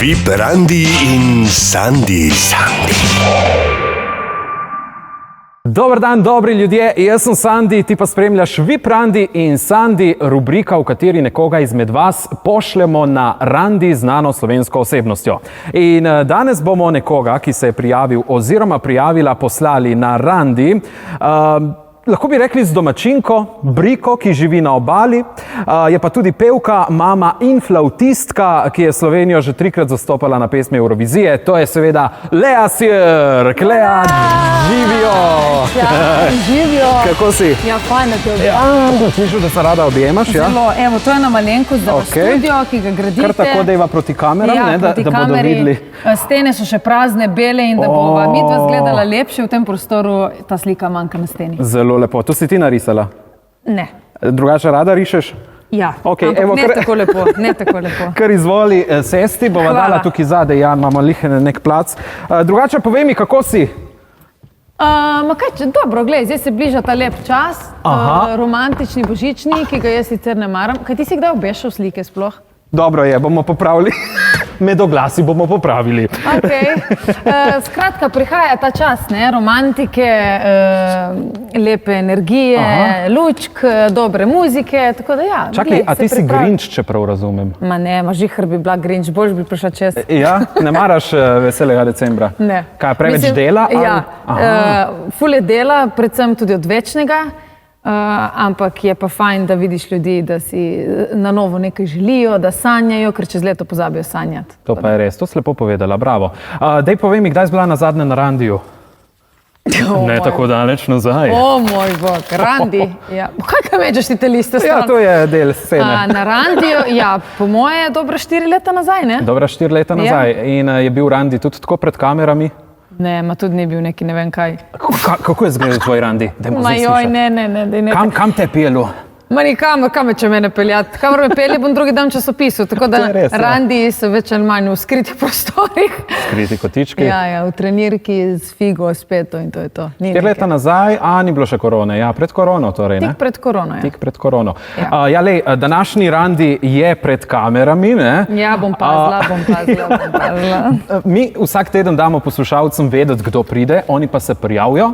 VIP Randi in Sandi. Dober dan, dobri ljudje, jaz sem Sandi, ti pa spremljaš VIP Randi in Sandi, rubrika, v kateri nekoga izmed vas pošljemo na randi znano slovensko osebnostjo. In danes bomo nekoga, ki se je prijavil oziroma prijavila, poslali na randi, lahko bi rekli z domačinko, Briko, ki živi na obali, je pa tudi pevka, mama in flavtistka, ki je Slovenijo že 3-krat zastopala na pesmi Eurovizije. To je seveda Lea Sirk. Lea, živijo! Ja, živijo. Kako si? Ja, fajn, da te objemaš. Ja, slišal, da se rada objemaš, ja? Zelo, evo, to je na malenkost za studio, ki ga gradite. Kar tako deva proti kameram, ja, ne, da bodo videli. Stene so še prazne, bele in da bova midva izgledala lepše v tem prostoru, ta slika manjka na steni. Zelo lepo. To si ti narisala? Ne. Drugače rada rišeš? Ja, okay, ampak evo, ne tako lepo. Kar izvoli sesti, bova dala tukaj zadaj, ja, imamo lihene nek plac. Drugače povej mi, kako si? Dobro, glej, zdaj se bliža ta lep čas, romantični božični, ki ga jaz sicer ne maram. Kaj ti si kdaj obešal slike sploh? Dobro je, bomo popravili. Med oglasi bomo popravili. Skratka, prihaja ta čas, ne, romantike, lepe energije, lučk, dobre muzike, tako da ja. Čakaj, a ti si Grinč, če prav razumem? Ma ne, žihar bi bila Grinč, boljš bi prišla čez. Ja, ne maraš veselega decembra? Ne. Kaj, preveč dela? Ja, ful je dela, predvsem tudi odvečnega. Ampak je pa fajn, da vidiš ljudi, da si na novo nekaj želijo, da sanjajo, ker čez leto pozabijo sanjati. To pa je res, to si lepo povedala, bravo. Dej povej mi, kdaj si bila nazadnje na randiju? Ne tako daleč nazaj. O moj bog, randi. Kaj međeš ti te liste stran? Ja, to je del scene. Na randiju, ja, po moje dobra 4 leta nazaj, ne? Dobra 4 leta nazaj. In je bil randi tudi tako pred kamerami? Ne, ma tudi ni bil neki ne vem kaj. Kako je izgledal tvoj randi? Ne. Kam te je pelo? Ma nikamor, kam če mene peljati. Kamor me pelje, bom drugi dan časopisu. Tako da randi so več ali manj v skritih prostorih. Skriti kotički? Ja, v trenirki z figo, s peto in to je to. 4 leta nazaj, ni bilo še korone. Ja, pred korono torej, ne? Tik pred korono, ja. Tik pred korono. Ja, lej, današnji randi je pred kamerami, ne? Ja, bom pazila. Mi vsak teden damo poslušalcem vedeti, kdo pride, oni pa se prijavijo.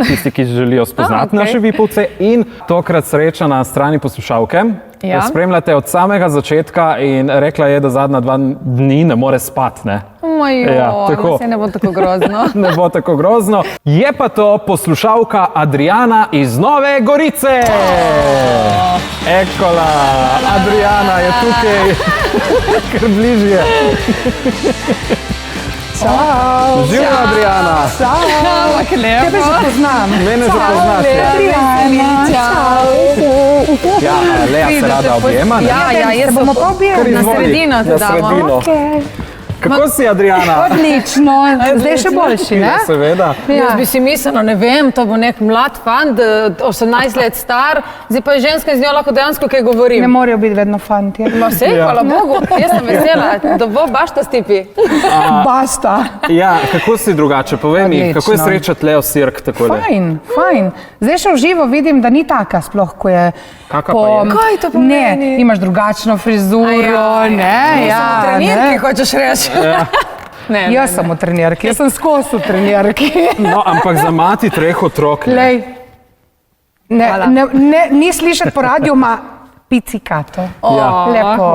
Tisti, ki želijo spoznati naše vipovce in tokrat sreča na strani poslušalke. Spremljate od samega začetka in rekla je, da zadnja 2 dni ne more spati, ne? Se ne bo tako grozno. Ne bo tako grozno. Je pa to poslušalka Adriana iz Nove Gorice. Ekola, Adriana je tukaj, kar bližje. Čau! Živjo, Adriana! Čau! Tebe že poznam. Mene že poznaš, ja. Čau! Ja, Lea se rada objema, ne? Ja, jaz bomo pa objeli. Na sredino te damo. Kako si, Adriana? Odlično, zdaj še boljši, ne? Seveda. Jaz bi si mislila, ne vem, to bo nek mlad fant, 18 let star, zdaj pa je ženska in z njo lahko dejansko kaj govorim. Ne morajo biti vedno fanti. Ma sej, hvala Bogu, jaz sem vesela, da bo bašta stipi. Basta. Ja, kako si drugače? Povej mi, kako je srečati Leo Sirk takole? Fajn. Zdaj še v živo vidim, da ni taka sploh, ko je... Kaka pa je? Kaj to pomeni? Ne, imaš drugačno frizuro, ne, ja. Trenirki, hočeš reči. Jaz sem v trenirki, jaz sem skozi v trenirki. No, ampak za mati 3 otrok, ne? Lej, ni slišati po radiju, ma pizzicato. Lepo.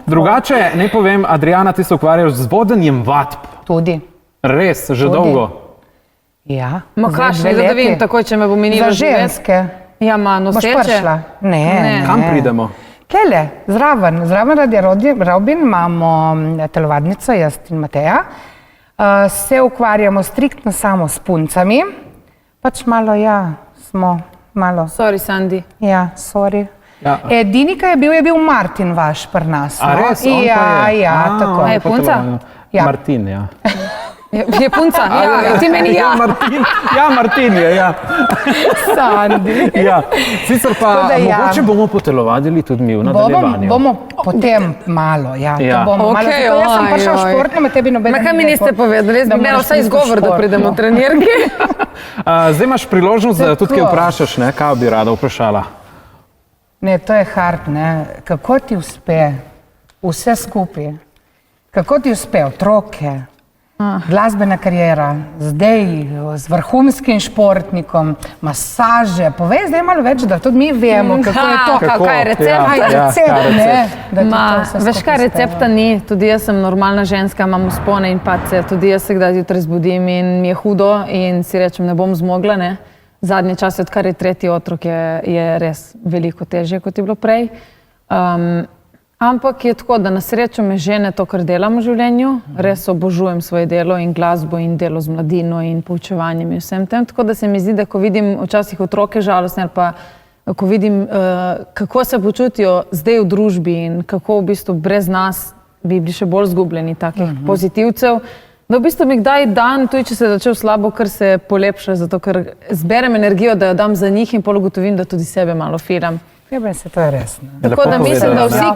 Drugače, ne povem, Adriana, ti se ukvarjaš z vodenjem vadb. Tudi. Res, že dolgo? Ja. Ma kakšni, da vim, tako če me bo minilo za ženske. Ja, ma noseče. Boš prišla? Ne. Kam pridemo? Tlele, zraven radi Robin, imamo telovadnico, jaz in Mateja. Se ukvarjamo striktno samo s puncami. Pač malo, smo malo. Sorry, Sandi. Ja, sorry. Edini, ki je bil Martin vaš pri nas. A res? On pa je? Ja, tako. A je punca? Martin, ja. Je punca? Ti meni ja. Martin je, ja. Sandi. Ja. Sicer pa mogoče bomo potelovadili tudi mi v nadaljevanju. Bomo potem malo, ja. Jaz sem prišla športno, med tebi nobene. Kaj mi niste povedali? Jaz bi imela vsaj izgovor, da pridemo v trenirki. Zdaj imaš priložnost, da tudi kaj vprašaš, ne? Kaj bi rada vprašala? Ne, to je hard, ne. Kako ti uspe vse skupaj. Kako ti uspe, otroke, glasbena karijera, zdaj z vrhunskim športnikom, masaže, povej zdaj malo več, da tudi mi vemo, kako je to. Kaj je recept? Ja, Kaj je recept, ne? Da ti to vse Veš kaj, skupaj recepta ni, tudi jaz sem normalna ženska, imam vzpone in padce, tudi jaz se kdaj zjutraj zbudim in mi je hudo in si rečem, ne bom zmogla, ne. Zadnje čase, odkar je tretji otrok, je res veliko težje, kot je bilo prej. Ampak je tako, da na srečo me žene to, kar delam v življenju. Res obožujem svoje delo in glasbo in delo z mladino in poučevanjem in vsem tem. Tako da se mi zdi, da ko vidim včasih otroke žalostne ali pa ko vidim, kako se počutijo zdaj v družbi in kako v bistvu brez nas bi bili še bolj zgubljeni takih pozitivcev, da v bistvu mi kdaj dan, tudi če se je začel slabo, kar se polepša, zato ker zberem energijo, da jo dam za njih in pol ugotovim, da tudi sebe malo filam. Ja, ben se to je res. Tako da mislim, da vsi,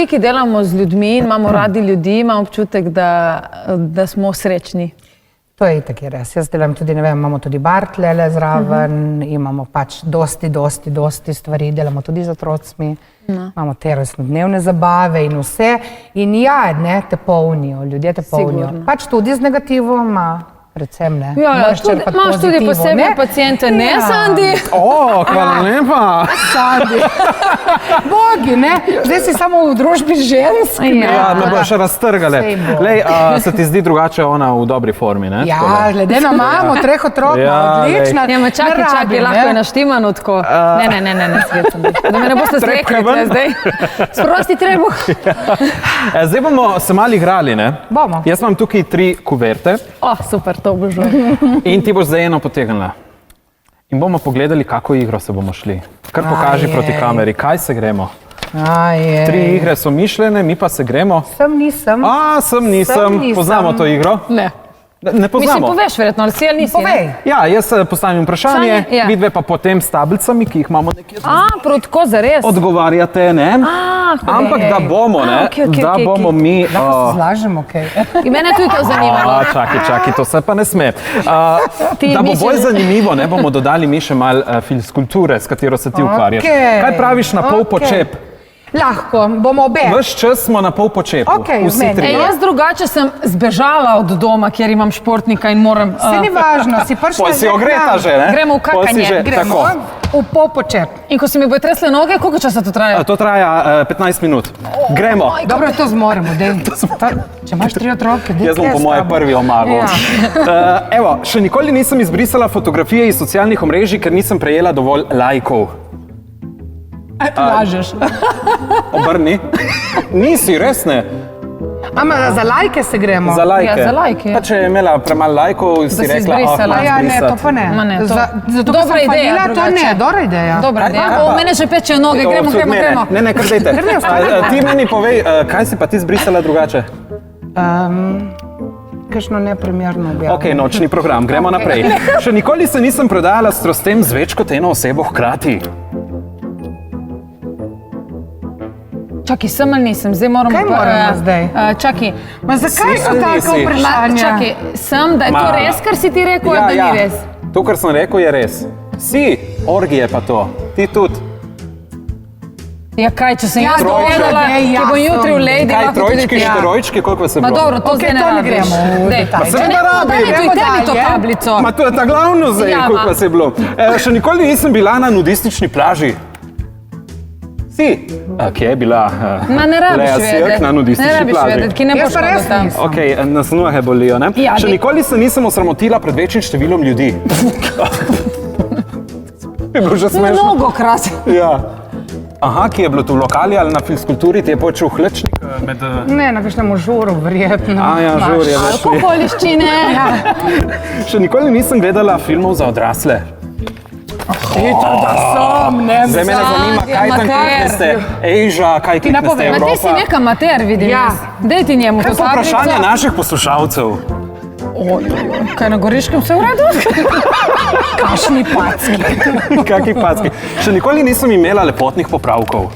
ki delamo z ljudmi in imamo radi ljudi, imamo občutek, da smo srečni. To je itak je res. Jaz delam tudi, ne vem, imamo tudi Bartlele zraven, imamo pač dosti stvari, delamo tudi z otrocmi, imamo te rojstnodnevne zabave in vse. In ja, ne, te polnijo, ljudje te polnijo. Pač tudi z negativom, predvsem ne. Ja, imaš tudi posebne pacijente, ne, Sandi? Hvala lepa. Sandi. Bogi, ne? Zdaj si samo v družbi žensk. Ja, me bo še raztrgale. Lej, se ti zdi drugače ona v dobri formi, ne? Ja, glede na mamo, 3 otrok, odlična. Ja, ma čakaj, lahko je naštimano tako. Ne, svetom. Da me ne boste zrekli zdaj. Sprosti trebuh. Zdaj bomo se malo igrali, ne? Bomo. Jaz imam tukaj 3 kuverte. Super, to obožujem. In ti boš zdaj eno potegnila. In bomo pogledali, kako igro se bomo šli. Kar pokaži proti kameri, kaj se gremo. 3 igre so mišljene, mi pa se gremo. Sem nisem. Sem nisem. Poznamo to igro? Ne. Ne poznamo. Mislim, poveš verjetno, ali si ali nisi. Povej. Ja, jaz postavim vprašanje, Ja. vidve pa potem s tablicami, ki jih imamo nekje. Prav tako zares. Odgovarjate, ne? Ampak da bomo, ne? Da bomo mi... Lahko se zlažemo, kaj? In mene tudi to zanima. Čakaj, to se pa ne sme. Da bo bolj zanimivo, ne, bomo dodali mi še malo filskulture, s katero se ti ukvarjaš. Kaj praviš na pol počep? Lahko, bomo obe. Ves čas smo na pol počepu. Vsi tri. Jaz drugače sem zbežala od doma, kjer imam športnika in moram... Se ni važno, si prišla... Pol si ogreta že, ne? Gremo v kakanje. Gremo v polpočep. In ko si mi bojo tresle noge, koliko časa to traja? To traja 15 minut. Gremo. Dobro, to zmoremo, dej. Če imaš 3 otroke, dej. Jaz bom po moje prvi omagal. Evo, še nikoli nisem izbrisala fotografije iz socialnih omrežij, ker nisem prejela dovolj lajkov. Lažeš. Obrni. Nisi, res ne. Ama za lajke se gremo? Za lajke. Ja, za lajke. Pa če je imela premalo lajkov, si rekla, izbrisala. Ja, ne, to pa ne. Ma ne, to. Zato, Dobra ker sem ideja, falila, to ne, drugače. dobra ideja. Dobra ideja. Mene že pečejo noge, gremo. Ne, kar dejte. Ti meni povej, kaj si pa ti zbrisala drugače? Kakšno neprimerno objavo. Ok, nočni program, gremo naprej. Še nikoli se nisem prodajala s strostem z več kot eno osebo hkrati. Čakaj, sem ali nisem, zdaj moramo... Kaj moramo zdaj? Čakaj. Ma zakaj so ali tako nisi? vprašanja? Čakaj, sem, da je to res, kar si ti rekel, ali da ni res? To, kar sem rekel, je res. Si, orgije pa to. Ti tudi. Ja, kaj, če sem jaz trojček. povedala, ki bo jutri v Lady, Kaj, lahko tudi trojčki, ti. štirojčki, koliko vas je Ma bilo? dobro, to zdaj ne to ne rabiš. gremo v Dej. detajle. Seveda rabim. Daj mi Gremo tebi to dalje. tablico. Ma to je ta glavno zdaj, Ja, koliko ma. vas je bilo. Še nikoli nisem bila na nudistični plaži. Si? Kje je bila? Ma ne rabiš Lea Sirk vedeti. na nudistični Ne rabiš plaži. vedeti, ki ne Jaz boš pa res hodil tam. nisem. Ok, nas noge bolijo, ne? Ja, Še ni- nikoli se nisem osramotila pred večjim številom ljudi. Je bilo že smešno. Mnogokrat. Ja. Aha, ki je bilo tu v lokali ali na filskulturi, ti je počel hlečnik med... Ne, na kakšnem žuru, verjetno. Ja, žur je več. Okoliščine. Še nikoli nisem gledala filmov za odrasle. Zdaj me zanima, kaj tam klikneste Asia, kaj klikneste napovej. Ma ti si Evropa. neka mater, vidim. Ja. Dej ti njemu to To je vprašanje tablico. naših poslušalcev. Kaj na Goriškem vse v redu? Kašni packi. Kakih packi. Še nikoli nisem imela lepotnih popravkov.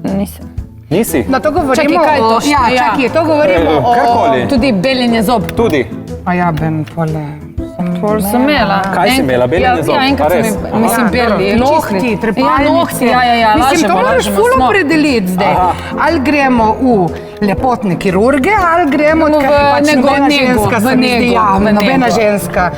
Nisem. Nisi? Na to govorimo Čakaj, kaj to o... šta, Ja, ja. čakaj, to govorimo o... Karkoli. Tudi beljenje zob. Tudi. A ja, ben, pole. Sem Pol sem imela. Kaj si imela? Beljenje zobov, Ja, enkrat pa sem res? imela, mislim, beli. Nohti, trepalnice. Ja, nohti, ja. Mislim, to lažemo, moraš lažemo, ful smo. opredeliti zdaj. Ali gremo v lepotne kirurge, ali gremo V pač nego, nobena nego, ženska v se mi zdi, nego, ja, v nobena nego. ženska.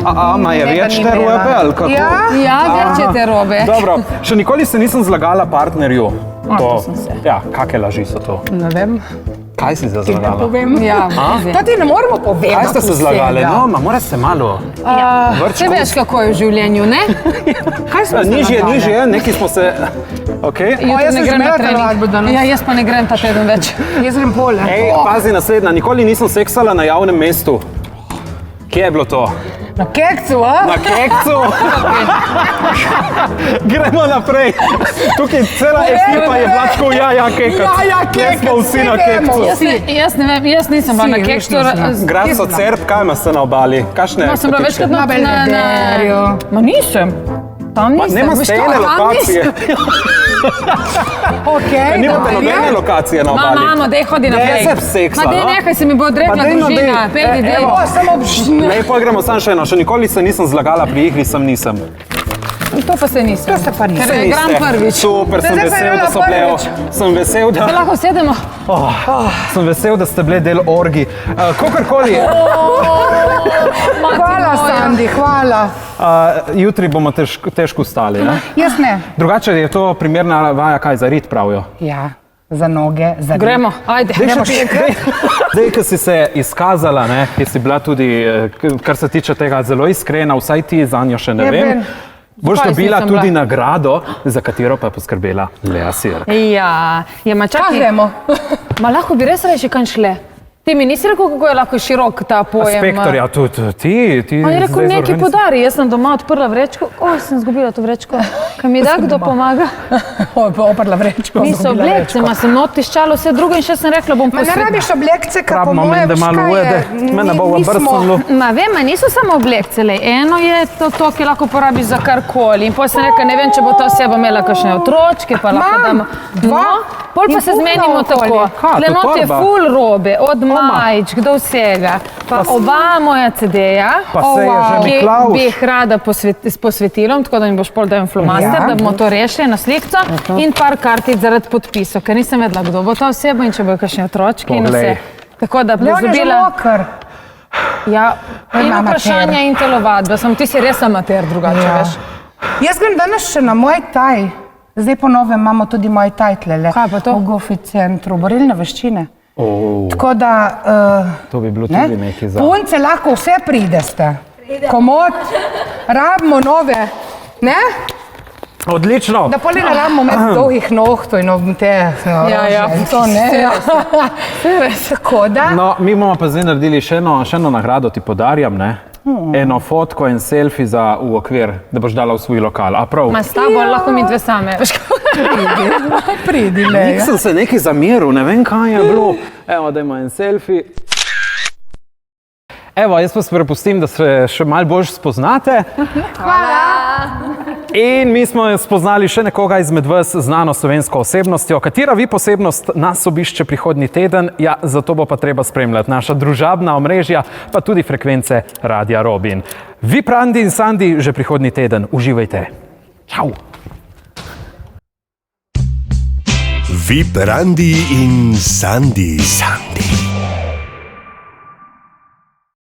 Ama je več ni te imela. robe, ali kako? Ja. Ja, več je te robe. Dobro, še nikoli se nisem zlagala partnerju. to sem se. Ja, kakšne laži so to? Ne vem, Kaj si se ti ne zlagala? povem. Ja, To ti ne moramo povedati. Kaj ste se zlagali? No, ma morate se malo. Če veš, kako je v življenju, ne? Kaj smo se Nižje, zlagali? nižje, neki smo se... Okay. Jutri jaz ne sem grem na imela trening. telovadbo danes. Ja, jaz pa ne grem ta teden več. Jaz grem pole. Ej, pazi naslednja, nikoli nisem seksala na javnem mestu. Kje je bilo to? Na kekcu, a? Na kekcu? Gremo naprej. Tukaj cela ekipa je bila tako, ja, kekec. Ja, Kje smo kekec, vsi na vsi vemo. kekcu. Jaz ne vem, jaz nisem bila Si, na veš, keksu. nisem. Graco Cerp, kaj ima ste na obali? Kakšne? No, sem bila večkrat Na Belvederju. Ma nisem. Tam nisem. Nema Veš ste kaj, ene tam lokacije. nisem. Okay, Nimate nobene lokacije na obali. Mamo, dej hodi naprej. Dej se seksa, Ma dej no. nekaj se mi bo odrekla Pa dejno, družina. dej. Pejdi, dej. Evo. Samo Lepo gremo samo še eno, še nikoli se nisem zlagala pri igri, nisem. To pa se nisem. To se pa nisem. Ker igram prvič. Super, sem Zdaj sem vesel, da igrala so bile. prvič. Sem vesel, da... Lahko sedemo. Sem vesel, da ste bile del orgi. Kakorkoli, Hvala, Sandi, hvala. jutri bomo težko stali. Ne? Jaz ne. Drugače je to primerna vaja, kaj za rit pravijo. Ja, za noge, za Gremo, ajde. Zdaj, ko si se izkazala, ne, ki si bila tudi, kar se tiče tega, zelo iskrena, vsaj ti za njo še ne Ja, vem, vem. boš Kaj dobila nisem tudi bila? nagrado, za katero pa je poskrbela Lea Sirk. Ja, je ma Kaj čakaj. gremo? Ma lahko bi res reči, kam šle. Ti mi nisi rekel, kako je lahko širok ta pojem. Spektor, ja, tudi ti. On je rekel, zdaj nekaj zorganiz- podari. Jaz sem doma odprla vrečko. Sem izgubila to vrečko. Kaj mi da, kdo pomaga? Oprla vrečko. Niso oblekce, ma sem not tiščala vse drugo in še sem rekla, bom Ma ne posvetila. rabiš oblekce, kar po Rabimo mojem, mende malo ujede, mene bo v brcnilo. Ma vem, ma niso samo oblekce, lej. Eno je to, ki lahko porabiš za karkoli. In potem sem rekla, ne vem, če bo ta oseba imela kakšne otročke, pa lahko damo. dva Pol pa in se pol zmenimo naokoli. tako. Ha, Tle to not je torba. ful robe, od majičk do vsega. Pa oba moja CD-ja, Pa se je že ki Miklavž. bi jih rada s posvetilom, tako da mi boš pol dal flomaster, Ja. da bomo to rešili na slikco in par kartic zaradi podpisov, ker nisem vedela, kdo bo ta oseba in če bojo kakšni otročki in Poglej. vse. Tako da boš Leon je že dobila. mokr. Ja, in amater. vprašanja in telovadba, sem ti si res amater drugače, Ja. veš. Jaz grem danes še na moj taj. Zdaj po novem imamo tudi moj taj tlele. Kaj pa to? V Gofi centru, borilne veščine. Oh, Tako da, to bi bilo ne, tudi nekaj za... punce lahko vse prideste. Komod, rabimo nove, ne? Odlično. Da poli ne rabimo imeti dolgih nohtov in te ja, to ne. Tako da, No, mi bomo pa zdaj naredili še eno nagrado, ti podarjam, ne? Eno fotko in selfie za v okvir, da boš dala v svoj lokal. A prav? Ma s tabo lahko mi dve same, veš. pridi le. Nisem se nekaj zameril, ne vem, kaj je bilo. Evo, dajmo en selfie. Evo, jaz vas prepustim, da se še malo bolj spoznate. In mi smo spoznali še nekoga izmed vas znano slovensko osebnostjo. Katera vi posebnost nas obišče prihodnji teden? Ja, zato bo pa treba spremljati naša družabna omrežja, pa tudi frekvence Radia Robin. Vi, Prandi in Sandi, že prihodnji teden. Uživajte. Čau! VIP Randi in Sandy.